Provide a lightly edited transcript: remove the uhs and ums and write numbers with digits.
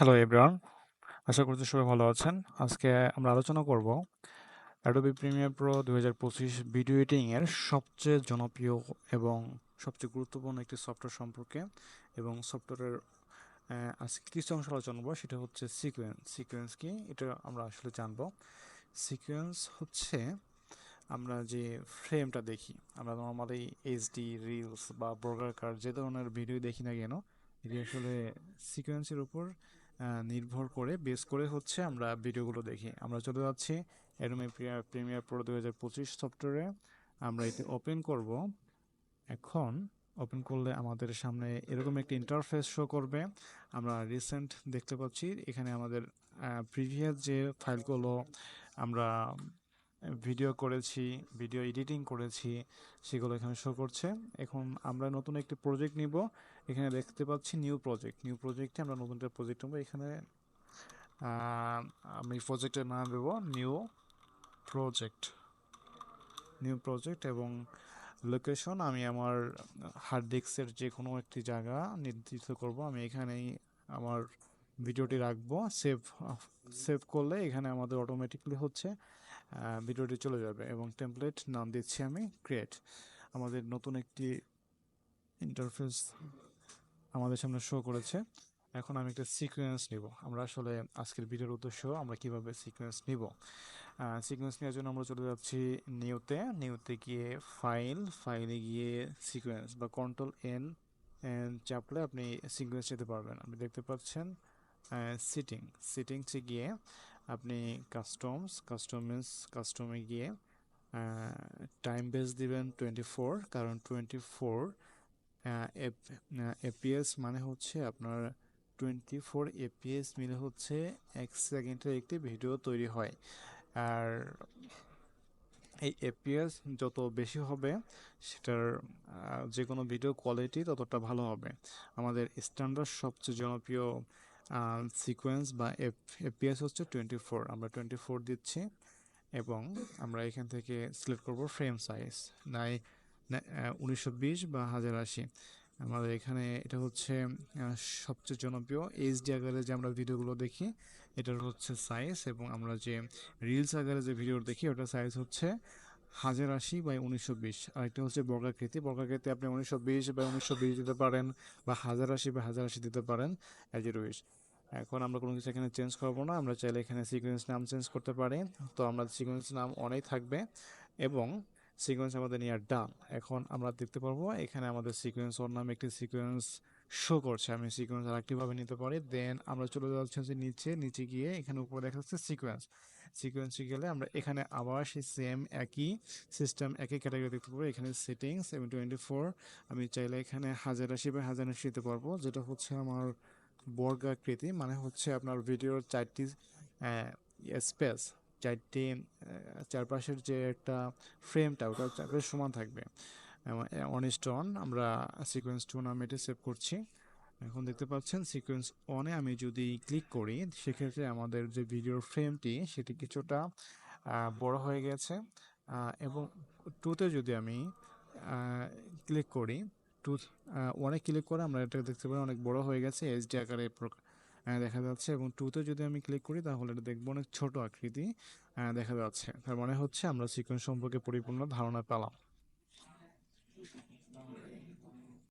Hello everyone, আশা করছি সবাই ভালো আছেন। আজকে আমরা আলোচনা করব Adobe Premiere Pro 2025 video editing এর সবচেয়ে জনপ্রিয় এবং সবচেয়ে গুরুত্বপূর্ণ একটি সফটওয়্যার সম্পর্কে। এবং সফটওয়্যারের আজকে কিছু অংশ আলোচনা করবো, সেটা হচ্ছে সিকোয়েন্স। সিকোয়েন্স কি, এটা আমরা আসলে জানবো। সিকোয়েন্স হচ্ছে আমরা যে ফ্রেমটা দেখি, আমরা নর্মালি এইচডি, রিলস বা ব্রডকাস্ট যে ধরনের ভিডিও দেখি না কেন, এটি আসলে সিকোয়েন্সের উপর নির্ভর করে বেস করে হচ্ছে আমরা ভিডিওগুলো দেখি। আমরা চলে যাচ্ছি অ্যাডোবি প্রিমিয়ার প্রো 2025 সফটওয়্যারে। আমরা এটি ওপেন করব। এখন ওপেন করলে আমাদের সামনে এরকম একটি ইন্টারফেস শো করবে। আমরা রিসেন্ট দেখতে পাচ্ছি এখানে আমাদের প্রিভিয়াস যে ফাইলগুলো আমরা ভিডিও করেছি, ভিডিও এডিটিং করেছি, সেগুলো এখানে শো করছে। এখন আমরা নতুন একটি প্রজেক্ট নিব। এখানে দেখতে পাচ্ছি নিউ প্রজেক্ট। নিউ প্রজেক্টে আমরা নতুন একটা প্রজেক্ট নেব। এখানে আমি প্রজেক্টের নাম দেব নিউ প্রজেক্ট। নিউ প্রজেক্ট এবং লোকেশন আমি আমার হার্ড ডিস্কের যে কোনো একটি জায়গা নির্দিষ্ট করব। আমি এখানেই আমার ভিডিওটি রাখবো। সেভ সেভ করলে এখানে আমাদের অটোমেটিকলি হচ্ছে ভিডিওটি চলে যাবে। এবং টেমপ্লেট নাম দিচ্ছি আমি ক্রিয়েট। আমাদের নতুন একটি ইন্টারফেস আমাদের সামনে শো করেছে। এখন আমি একটা সিকোয়েন্স নিব। আমরা আসলে আজকের ভিডিওর উদ্দেশ্য আমরা কিভাবে সিকোয়েন্স নিব। সিকোয়েন্স নেওয়ার জন্য আমরা চলে যাচ্ছি নিউতে। নিউতে গিয়ে ফাইলে গিয়ে সিকোয়েন্স বা কন্ট্রোল এন চাপলে আপনি সিকোয়েন্স নিতে পারবেন। আপনি দেখতে পাচ্ছেন সিটিংসে গিয়ে আপনি কাস্টমে গিয়ে টাইম বেস দিবেন 24, কারণ 24 এপিএস মানে হচ্ছে আপনার 24 এপিএস মিলে হচ্ছে 1 সেকেন্ডের একটি ভিডিও তৈরি হয়। আর এই এপিএস যত বেশি হবে, সেটার যে কোনো ভিডিও কোয়ালিটি ততটা ভালো হবে। আমাদের স্ট্যান্ডার্ড সবচেয়ে জনপ্রিয় সিকোয়েন্স বা এপিএস হচ্ছে 24। আমরা 24 দিচ্ছি এবং আমরা এখান থেকে সিলেক্ট করব ফ্রেম সাইজ, নাই 1920 বা 1080। আমাদের এখানে এটা হচ্ছে সবচেয়ে জনপ্রিয় এইচডি আকারে যে আমরা ভিডিওগুলো দেখি, এটার হচ্ছে সাইজ। এবং আমরা যে রিলস আকারে যে ভিডিও দেখি, ওটার সাইজ হচ্ছে 1080 বাই 1920। আরেকটা হচ্ছে বর্গাকৃতি। বর্গাকৃতি আপনি 1920 বাই 1920 দিতে পারেন, বা 1080 বা 1080 দিতে পারেন, অ্যাজ ইউ উইশ। এখন আমরা কোনো কিছু এখানে চেঞ্জ করবো না। আমরা চাইলে এখানে সিকোয়েন্স নাম চেঞ্জ করতে পারি। তো আমরা সিকোয়েন্স নাম অনেক থাকবে এবং সিকোয়েন্স আমাদের নিয়ার ডান। এখন আমরা দেখতে পারবো এখানে আমাদের সিকোয়েন্স ওর নামে একটি সিকোয়েন্স শো করছে। আমি সিকোয়েন্স আরেকটিভাবে নিতে পারি। দেন আমরা চলে যাচ্ছি যে নিচে গিয়ে এখানে উপরে দেখা যাচ্ছে সিকোয়েন্সে গেলে আমরা এখানে আবার সেই সেম একই সিস্টেম, একই ক্যাটাগরি দেখতে পাবো। এখানে সেটিংস এবং 24 আমি চাইলে এখানে 1080 বা 1080 দিতে পারবো, যেটা হচ্ছে আমার বর্গাকৃতি, মানে হচ্ছে আপনার ভিডিওর 4টি স্পেস, 4টি চারপাশের যে একটা ফ্রেমটা, ওটা চারপাশে সমান থাকবে। 1:1 আমরা সিকোয়েন্স 2 নামে এটি সেভ করছি। এখন দেখতে পাচ্ছেন সিকোয়েন্স অনে আমি যদি ক্লিক করি, সেক্ষেত্রে আমাদের যে ভিডিওর ফ্রেমটি সেটি কিছুটা বড় হয়ে গেছে। এবং টুতে যদি আমি ক্লিক করি, টু ওয়ানে ক্লিক করে আমরা এটা দেখতে পারি অনেক বড় হয়ে গেছে, এইচডি আকারে দেখা যাচ্ছে। এবং টুতে যদি আমি ক্লিক করি, তাহলে এটা দেখবো অনেক ছোট আকৃতি দেখা যাচ্ছে। তার মানে হচ্ছে আমরা সিকোয়েন্স সম্পর্কে পরিপূর্ণ ধারণা পেলাম।